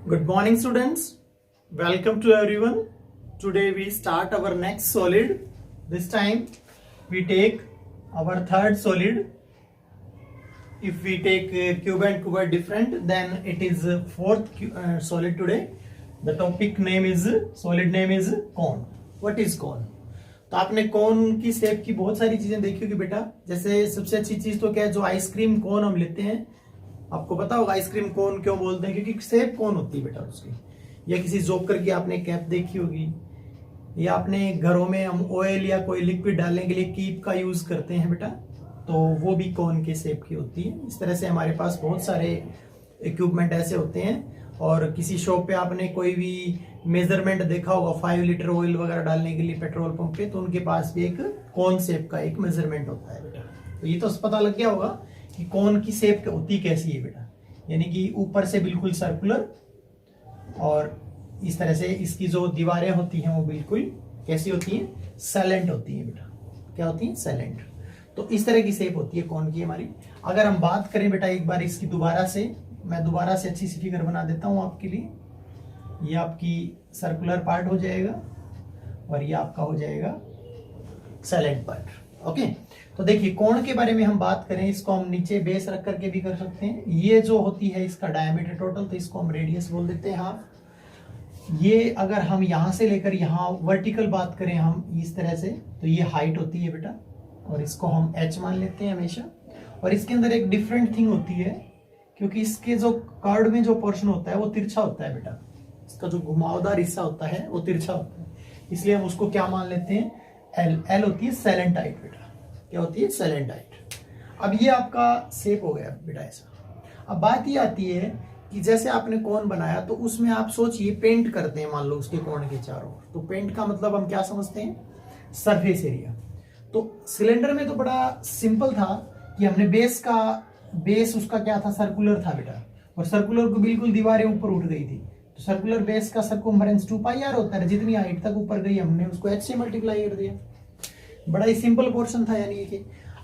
Good morning, students. Welcome to everyone. Today we start our next solid. This time we take our third solid. If we take cube and cube are different, then it is fourth solid today. The topic name is solid name is cone. What is cone? तो आपने कोन की shape की बहुत सारी चीजें देखी होगी बेटा. जैसे सबसे अच्छी चीज तो क्या है, जो आइसक्रीम कोन हम लेते हैं. आपको पता होगा आइसक्रीम कोन क्यों बोलते हैं, क्योंकि शेप कोन होती है बेटा उसकी. या किसी जोकर की आपने कैप देखी होगी, या आपने घरों में हम ऑयल या कोई लिक्विड डालने के लिए कीप का यूज करते हैं बेटा, तो वो भी कोन के शेप की होती है. इस तरह से हमारे पास बहुत सारे इक्विपमेंट ऐसे होते हैं. और किसी शॉप पे आपने कोई भी मेजरमेंट देखा होगा 5 लीटर ऑयल वगैरह डालने के लिए पेट्रोल पंप पे, तो उनके पास भी एक कोन शेप का एक मेजरमेंट होता है बेटा. तो ये तो पता लग गया होगा कि कोन की शेप होती कैसी है बेटा. यानी कि ऊपर से बिल्कुल सर्कुलर, और इस तरह से इसकी जो दीवारें होती हैं वो बिल्कुल कैसी होती हैं, सैलेंट होती हैं बेटा. क्या होती हैं, सैलेंट. तो इस तरह की शेप होती है कोन की हमारी. अगर हम बात करें बेटा एक बार इसकी दोबारा से, मैं दोबारा से अच्छी सी फिगर बना देता हूं आपके लिए. ये आपकी सर्कुलर पार्ट हो जाएगा और ये आपका हो जाएगा सैलेंट पार्ट. ओके, तो देखिए कोण के बारे में हम बात करें, इसको हम नीचे बेस रख करके भी कर सकते हैं. ये जो होती है इसका डायमीटर टोटल, तो इसको हम रेडियस बोल देते हैं हाफ. ये अगर हम यहां से लेकर यहां वर्टिकल बात करें हम इस तरह से, तो ये हाइट होती है बेटा, और इसको हम h मान लेते हैं हमेशा. और इसके अंदर एक डिफरेंट थिंग होती है, क्योंकि इसके जो कर्ड में जो पोर्शन होता है वो तिरछा होता है बेटा. इसका जो घुमावदार हिस्सा होता है वो तिरछा होता है, इसलिए हम उसको क्या मान लेते हैं, एल. एल होती है सैलेंट हाइट बेटा. क्या होती है, सैलेंट हाइट. अब ये आपका शेप हो गया बेटा ऐसा. अब बात ये आती है कि जैसे आपने कोन बनाया, तो उसमें आप सोचिए पेंट करते हैं मान लो उसके कोन के चारों ओर. तो पेंट का मतलब हम क्या समझते हैं, सरफेस एरिया. तो सिलेंडर में तो बड़ा सिंपल था कि हमने बेस उसका क्या था, सर्कुलर था बेटा, और सर्कुलर को बिल्कुल दीवारें ऊपर उठ गई थी. तो सर्कुलर बेस का सर्कमफेरेंस 2πr होता है. जितनी हाइट तक ऊपर गई हमने उसको h से मल्टीप्लाई कर दिया. बड़ा ही सिंपल पोर्शन था. यानी कि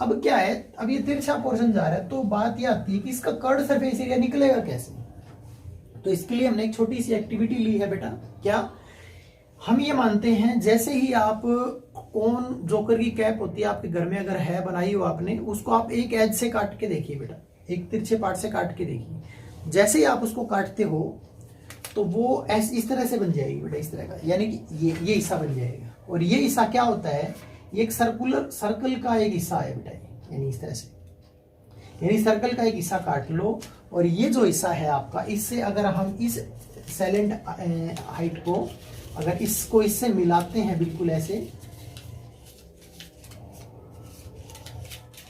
अब क्या है, अब ये तिरछा पोर्शन जा रहा है, तो बात ये आती है कि इसका कर्ड सरफेस एरिया निकलेगा कैसे. तो इसके लिए हमने एक छोटी सी एक्टिविटी ली है बेटा. क्या हम ये मानते हैं, जैसे ही आप कोन जोकर की कैप होती है आपके घर में अगर है बनाई हो आपने, उसको आप एक एज से काट के देखिए बेटा, एक तिरछे पार्ट से काट के देखिए. जैसे ही आप उसको काटते हो तो वो इस तरह से बन जाएगी बेटा, इस तरह का. यानी कि ये हिस्सा बन जाएगा. और ये हिस्सा क्या होता है, ये एक सर्कल का एक हिस्सा है बेटा. यानी इस तरह से, यानी सर्कल का एक हिस्सा काट लो, और ये जो हिस्सा है आपका, इससे अगर हम इस सैलेंट हाइट को अगर इसको इससे मिलाते हैं बिल्कुल ऐसे,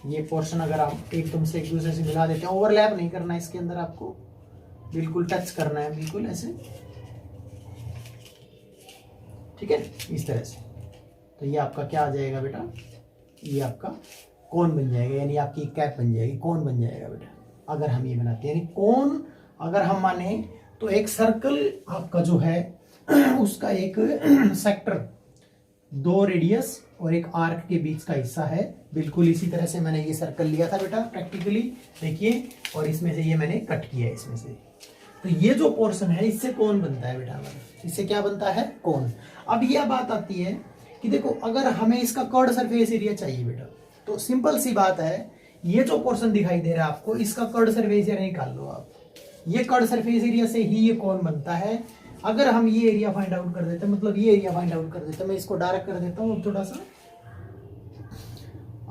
ये पोर्शन अगर हम एकदम से एक दूसरे से मिला देते हैं, ओवरलैप नहीं करना इसके अंदर, आपको बिल्कुल टच करना है बिल्कुल ऐसे. ठीक है, इस तरह से. तो ये आपका क्या आ जाएगा बेटा, ये आपका कोन बन जाएगा. यानी आपकी कैप बन जाएगी, कोन बन जाएगा बेटा अगर हम ये बनाते हैं. यानी कोन अगर हम माने तो एक सर्कल आपका जो है उसका एक सेक्टर, 2 रेडियस और एक आर्क के बीच का हिस्सा है. बिल्कुल इसी तरह से मैंने ये सर्कल लिया था बेटा प्रैक्टिकली, देखिए, और इसमें से ये मैंने कट किया है इसमें से. तो ये जो पोर्शन है इससे कोन बनता है बेटा हमारा. इससे क्या बनता है, कोन. अब यह बात आती है कि देखो अगर हमें इसका कर्ड सरफेस एरिया चाहिए बेटा, तो सिंपल सी बात है, ये जो पोर्शन दिखाई दे रहा है आपको, इसका कर्ड सरफेस एरिया निकाल लो आप. ये कर्ड सरफेस एरिया से ही ये कोन बनता है. अगर हम ये एरिया फाइंड आउट कर देते हैं, मतलब ये एरिया फाइंड आउट कर देते हैं, मैं इसको डायरेक्ट कर देता हूँ थोड़ा सा.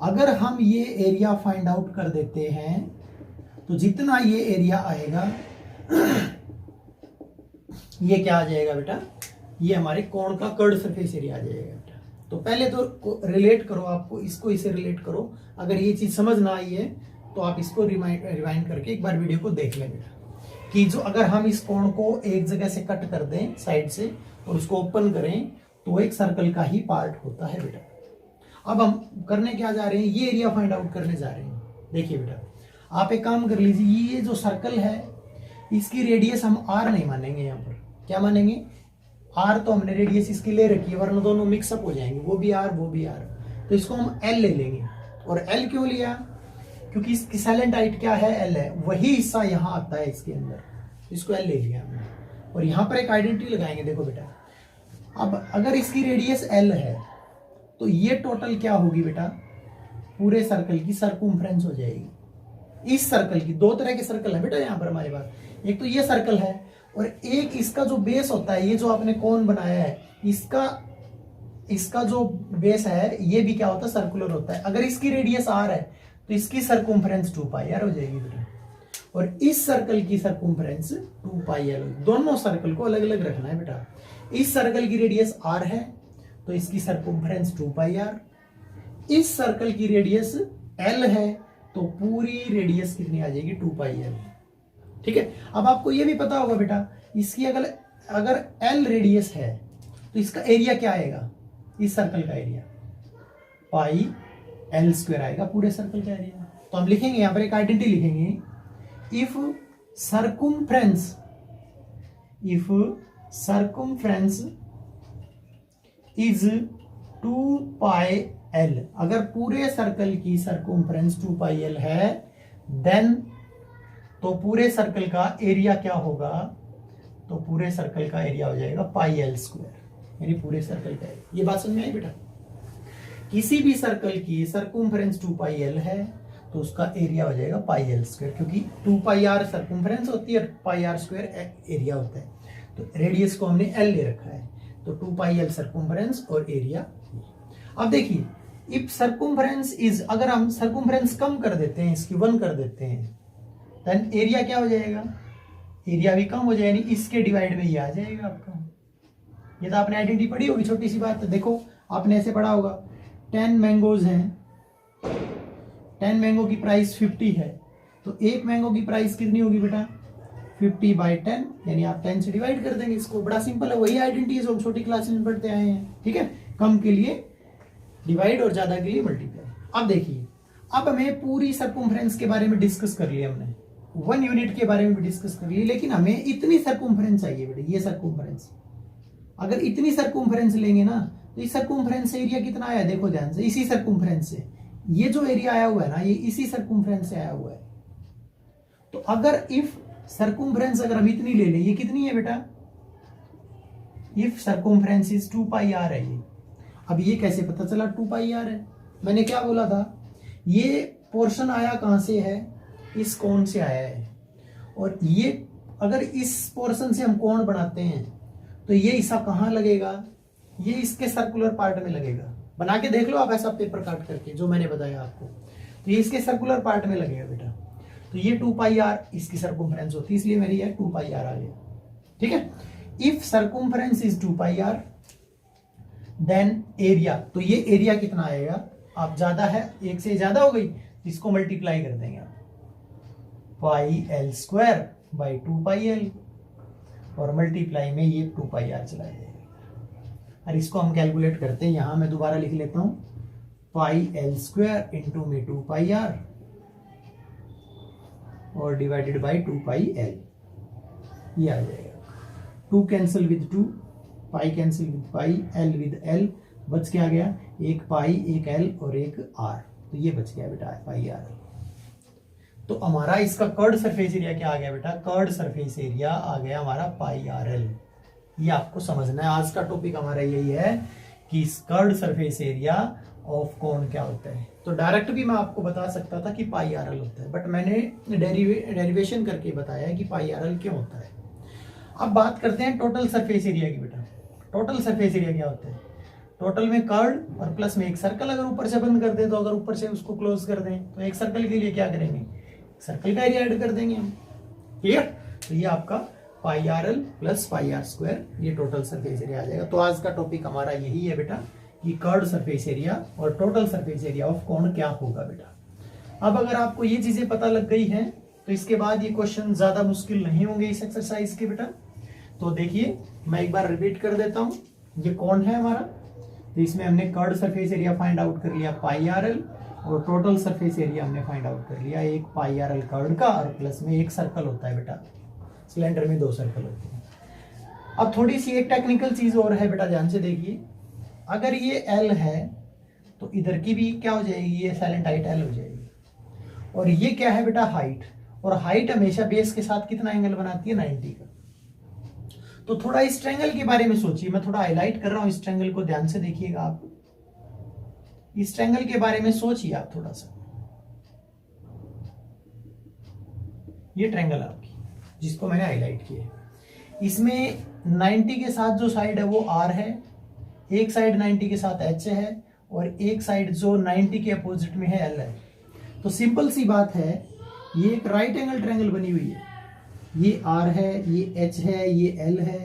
अगर हम ये एरिया फाइंड आउट कर देते हैं, तो जितना ये एरिया आएगा ये क्या आ जाएगा बेटा, ये हमारे कोण का कर्ड सरफेस एरिया आ जाएगा बेटा. तो पहले तो रिलेट करो, आपको इसको इसे रिलेट करो. अगर ये चीज समझ ना आई है तो आप इसको रिवाइंड करके एक बार वीडियो को देख लें बेटा, कि जो अगर हम इस कोण को एक जगह से कट कर दें साइड से और उसको ओपन करें, तो एक सर्कल का ही पार्ट होता है बेटा. अब हम करने क्या जा रहे हैं, ये एरिया फाइंड आउट करने जा रहे हैं. देखिए बेटा, आप एक काम कर लीजिए, ये जो सर्कल है इसकी रेडियस हम r नहीं मानेंगे. यहाँ पर क्या मानेंगे, r. तो हमने रेडियस इसकी ले रखी है, वरना दोनों मिक्सअप हो जाएंगे, वो भी r वो भी r. तो इसको हम l ले लेंगे. और l क्यों लिया, क्योंकि इसकी सैलेंट हाइट क्या है, l है. वही हिस्सा यहाँ आता है इसके अंदर, इसको l ले लिया हमने. और यहाँ पर एक आइडेंटिटी लगाएंगे। देखो बेटा, अब अगर इसकी रेडियस एल है तो ये टोटल क्या होगी बेटा, पूरे सर्कल की सरकमफ्रेंस हो जाएगी। इस सर्कल की, दो तरह के सर्कल है बेटा यहाँ पर हमारे पास, एक तो ये सर्कल है और एक इसका जो बेस होता है, ये जो आपने कोन बनाया है, इसका जो बेस है ये भी क्या होता है, सर्कुलर होता है। अगर इसकी रेडियस आर है तो इसकी सरकमफ्रेंस 2 पाई आर हो जाएगी बेटा, और इस सर्कल की सरकमफ्रेंस 2 पाई एल। दोनों सर्कल को अलग अलग रखना है बेटा। इस सर्कल की रेडियस आर है तो इसकी सरकमफ्रेंस 2 पाई आर, इस सर्कल की रेडियस एल है तो पूरी रेडियस कितनी आ जाएगी, 2 पाई एल। ठीक है, अब आपको यह भी पता होगा बेटा, इसकी अगर एल रेडियस है तो इसका एरिया क्या आएगा, इस सर्कल का एरिया पाई एल स्क्वायर आएगा, पूरे सर्कल का एरिया। तो हम लिखेंगे यहां पर एक आइडेंटिटी लिखेंगे, if circumference is 2 pi L, अगर पूरे सर्कल की सरकमफ्रेंस 2 पाई एल है, देन तो पूरे सर्कल का एरिया क्या होगा, तो पूरे सर्कल का एरिया हो जाएगा पाई एल स्क्वायर, यानी पूरे सर्कल का एरिया। ये बात समझ में आई बेटा? किसी भी सर्कल की सरकमफ्रेंस 2 पाई एल है तो उसका एरिया हो जाएगा पाई एल स्क्वायर, क्योंकि 2 पाई आर सरकमफ्रेंस होती है और पाई आर स्क्वायर एरिया होता है। तो रेडियस को हमने एल ले रखा है, तो 2 पाई एल सरकमफ्रेंस और एरिया। अब देखिए, इफ सरकमफ्रेंस इज, अगर हम सरकमफ्रेंस कम कर देते हैं, इसकी 1 कर देते हैं, देन एरिया क्या हो जाएगा, एरिया भी कम हो जाएगा, यानी इसके डिवाइड में ये आ जाएगा आपका। ये तो आपने आइडेंटिटी पढ़ी होगी, छोटी सी बात है। देखो आपने ऐसे पढ़ा होगा, 10 मैंगोज हैं, 10 मैंगो की प्राइस 50 है, तो एक मैंगो की प्राइस कितनी होगी बेटा, 50/10, यानी आप 10 से डिवाइड कर देंगे इसको। बड़ा सिंपल है, वही आइडेंटिटी है जो हम छोटी क्लास में पढ़ते आए हैं। ठीक है, कम के लिए डिवाइड और ज्यादा के लिए मल्टीप्लाई। अब देखिए, अब हमें पूरी सरकमफ्रेंस के बारे में डिस्कस कर लिया हमने, 1 यूनिट के बारे में भी डिस्कस कर लिया, लेकिन हमें इतनी सरकमफ्रेंस चाहिए बेटा। ये सरकमफ्रेंस, अगर इतनी सरकमफ्रेंस लेंगे ना तो इस सरकमफ्रेंस से एरिया कितना आया, देखो ध्यान से, इसी सरकमफ्रेंस से ये जो एरिया आया हुआ है ना, ये इसी सरकमफ्रेंस से आया हुआ है। तो अगर इफ सरकमफ्रेंस अगर हम इतनी ले लें, ये कितनी है बेटा, if circumference is 2 pi R है ये। अब ये कैसे पता चला 2 पाई आर है, मैंने क्या बोला था, ये पोर्शन आया कहां से है, इस कोण से आया है, और ये अगर इस पोर्शन से हम कोण बनाते हैं तो ये हिस्सा कहां लगेगा, ये इसके सर्कुलर पार्ट में लगेगा। बना के देख लो आप ऐसा पेपर काट करके, जो मैंने बताया आपको, तो ये इसके सर्कुलर पार्ट में लगेगा बेटा। तो ये 2 पाई आर इसकी सरकमफ्रेंस होती है, इसलिए मेरी ये 2 पाई आर आ गया। ठीक है, if circumference is 2 pi R then area, तो ये एरिया कितना आएगा, आप ज्यादा है, एक से ज्यादा हो गई, इसको मल्टीप्लाई कर देंगे आप, pi L square by 2 pi L, और मल्टीप्लाई में ये 2 पाई आर चला जाएगा। और इसको हम कैलकुलेट करते हैं, यहां मैं दोबारा लिख लेता हूं, पाई एल स्क्वायर इंटू में 2 पाई आर और डिवाइडेड बाई 2 पाई एल, ये आ जाएगा। 2 cancel with 2, pi cancel with pi, L with L, बच क्या गया, एक पाई, एक एल और एक आर, तो ये बच गया बेटा पाई आर। तो हमारा इसका कर्ड सरफेस एरिया क्या आ गया बेटा, कर्ड सरफेस एरिया आ गया हमारा पाई आर एल। ये आपको समझना है, आज का टॉपिक हमारा यही है कि curved surface area of cone क्या होता है। तो डायरेक्ट भी मैं आपको बता सकता था कि पाई आर एल होता है, बट मैंने डेरिवेशन करके बताया है कि पाई आर एल क्यों होता है। अब बात करते हैं टोटल सरफेस एरिया की बेटा। टोटल सरफेस एरिया क्या होता है, टोटल में कर्ड और प्लस में एक सर्कल अगर ऊपर से बंद कर दें, तो अगर ऊपर से उसको क्लोज कर दें तो एक सर्कल के लिए क्या करेंगे, सर्कल का एरिया ऐड कर देंगे हम। क्लियर? तो ये आपका pi r l plus pi r square, ये टोटल सरफेस एरिया आ जाएगा। तो आज का टॉपिक हमारा यही है बेटा कि कर्ड सरफेस एरिया और total surface area of cone क्या होगा बेटा। अब अगर आपको ये चीजें पता लग गई हैं तो इसके बाद ये क्वेश्चन ज्यादा मुश्किल नहीं होंगे इस एक्सरसाइज के बेटा। तो देखिए मैं एक बार रिपीट कर देता हूं, ये कौन है हमारा, तो इसमें हमने curved surface area find out कर लिया पाई आर एल, और टोटल सरफेस एरिया हमने फाइंड आउट कर लिया एक पाई आर एल कर्ड का, और प्लस में एक सर्कल होता है बेटा, सिलेंडर में 2 सर्कल होते हैं। अब थोड़ी सी एक टेक्निकल चीज और है बेटा, ध्यान से देखिए, अगर ये एल है तो इधर की भी क्या हो जाएगी, ये साइलेंट हाइट एल हो जाएगी, और ये क्या है बेटा हाइट, और हाइट हमेशा बेस के साथ कितना एंगल बनाती है, 90 का। तो थोड़ा इस ट्रायंगल के बारे में सोचिए, मैं थोड़ा हाईलाइट कर रहा हूं, इस ट्रायंगल को ध्यान से देखिएगा आप, इस ट्रायंगल के बारे में सोचिए आप थोड़ा सा। ये ट्रायंगल आपकी जिसको मैंने हाईलाइट किया है, इसमें 90 के साथ जो साइड है वो R है, एक साइड 90 के साथ H है, और एक साइड जो 90 के अपोजिट में है L है। तो सिंपल सी बात है, ये एक राइट एंगल ट्रायंगल बनी हुई है, ये R है, ये H है, ये L है।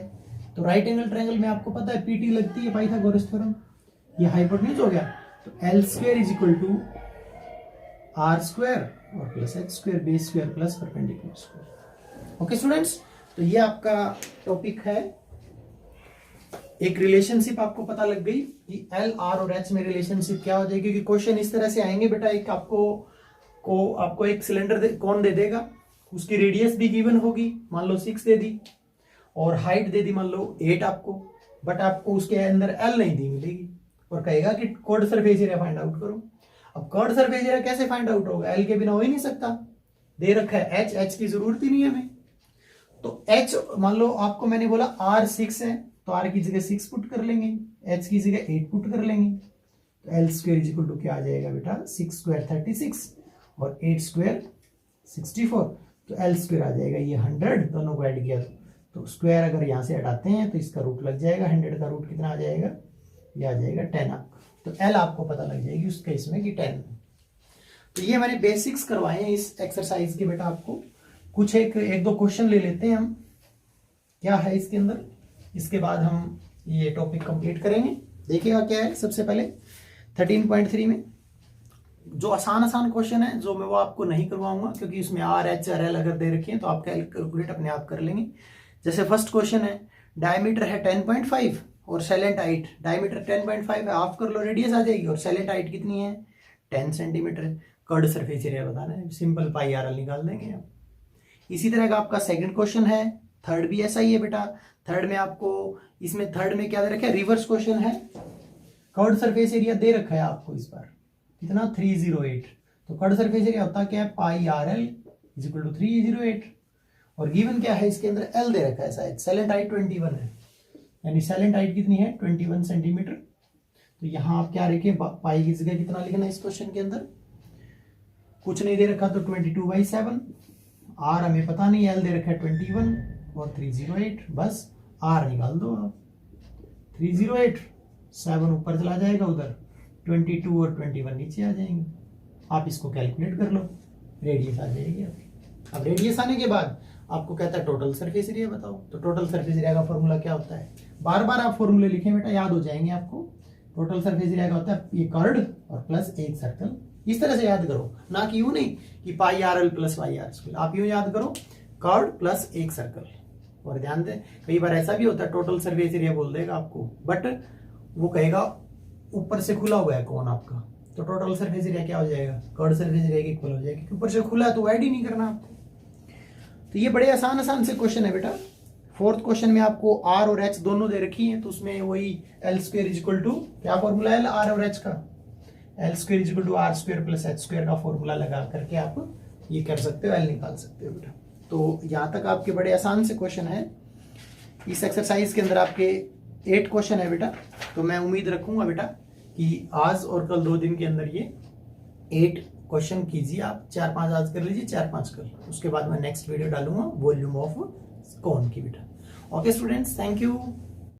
तो राइट एंगल ट्रायंगल में आपको पता है PT लगती है पाइथागोरस थ्योरम, ये हाइपोटेन्यूज हो गया। तो L square is equal to R square और plus H square base square plus perpendicular square. Okay students, तो ये आपका टॉपिक है। एक रिलेशनशिप आपको पता लग गई कि L, R और H में रिलेशनशिप क्या हो जाएगी, क्योंकि क्वेश्चन इस तरह से आएंगे बेटा, एक आपको एक सिलेंडर कौन दे देगा, उसकी रेडियस भी गिवन होगी, मान लो 6 दे दी, और हाइट दे दी मान लो 8 आपको, बट आपको उसके अंदर L नहीं दी मिलेगी, और कहेगा कि curved surface area find out करो। अब कॉर्ड सरफेस एरिया कैसे फाइंड आउट होगा, L के बिना हो ही नहीं सकता, दे रखा है H की जरूरत ही नहीं है हमें। तो H मान लो आपको मैंने बोला R 6 है, तो R की जगह 6 पुट कर लेंगे, H की जगह 8 पुट कर लेंगे। तो L square is equal to क्या आ जाएगा बेटा, 6 स्क्वायर 36 और 8 स्क्वायर 64। तो L स्क्वायर आ जाएगा ये 100, दोनों को ऐड किया तो स्क्वायर अगर यहाँ से हटाते हैं तो इसका रूट लग जाएगा, 100 का रूट कितना आ जाएगा, ये आ जाएगा 10 आपका। तो L आपको पता लग जाएगी उस केस में कि 10। तो ये मैंने बेसिक्स करवाए हैं इस एक्सरसाइज के बेटा, आपको कुछ एक दो क्वेश्चन ले लेते हैं हम, क्या है इसके अंदर, इसके बाद हम ये टॉपिक कंप्लीट करेंगे। देखिएगा क्या है, सबसे पहले 13.3 में जो आसान क्वेश्चन है, जो मैं वो आपको नहीं करवाऊंगा क्योंकि इसमें R, H और L अगर दे रखे हैं तो आप कैलकुलेट अपने आप कर लेंगे। जैसे फर्स्ट क्वेश्चन है, डायमीटर है 10.5 और सैलेंट हाइट, डायमीटर 10.5 है, हाफ कर लो रेडियस आ जाएगी, और सैलेंट हाइट कितनी है 10 सेंटीमीटर है। कर्ड सरफेस एरिया बताना है, सिंपल पाई RL निकाल देंगे आप। इसी तरह का आपका सेकंड क्वेश्चन है, थर्ड भी ऐसा ही है बेटा। थर्ड में आपको, इसमें थर्ड में क्या दे रखा है, रिवर्स क्वेश्चन है, कर्ड सरफेस एरिया दे रखा है आपको इस बार कितना 308। तो कर्ड सरफेस एरिया होता क्या है, पाई RL इज इक्वल टू 308, और गिवन क्या है इसके अंदर, L दे रखा है शायद, सैलेंट हाइट 21 है, यानी सैलेंट हाइट कितनी है 21 सेंटीमीटर। तो यहाँ आप क्या रखें, पाई की जगह कितना लिखना है इस क्वेश्चन के अंदर, कुछ नहीं दे रखा तो 22/7, R हमें पता नहीं, L दे रखा है 21 और 308, बस R निकाल दो आप, 308, 7 ऊपर चला जाएगा उधर, 22 और 21 नीचे आ जाएंगे, आप इसको कैलकुलेट कर लो, रेडियस आ जाएगी आपकी। अब रेडियस आने के बाद आपको कहता है टोटल सरफेस एरिया बताओ। तो टोटल सरफेस एरिया का फॉर्मूला क्या होता है, बार बार आप फॉर्मूले लिखें बेटा, याद हो जाएंगे आपको। टोटल सरफेस एरिया का होता है ये कर्ड और प्लस एक सर्कल, इस तरह से याद करो, ना कि यूं नहीं कि pi RL plus Y R square, आप यूं याद करो कर्ड प्लस एक सर्कल। और ध्यान दें, कई बार ऐसा भी होता है टोटल सरफेस एरिया बोल देगा आपको, बट वो कहेगा ऊपर से खुला हुआ है कौन आपका, तो टोटल सरफेस एरिया क्या हो जाएगा, कर्ड सरफेस एरिया के इक्वल हो जाएगा, क्योंकि ऊपर से खुला है तो ऐड ही नहीं करना आपको। तो ये बड़े आसान से क्वेश्चन है बेटा। फोर्थ क्वेश्चन में आपको R और H दोनों दे रखी है, तो उसमें वही L square is equal to क्या फॉर्मूला है R और H का, L square is equal to R square plus H square का फॉर्मूला लगा करके आप ये कर सकते हो, L निकाल सकते हो बेटा। तो यहाँ तक आपके बड़े आसान से क्वेश्चन है। इस एक्सरसाइज के अंदर आपके 8 क्वेश्चन है बेटा, तो मैं उम्मीद रखूंगा बेटा कि आज और कल 2 दिन के अंदर ये 8 क्वेश्चन कीजिए आप, 4-5 आज कर लीजिए, 4-5 कल, उसके बाद मैं नेक्स्ट वीडियो डालूंगा वॉल्यूम ऑफ कोन की बेटा। Okay students, thank you.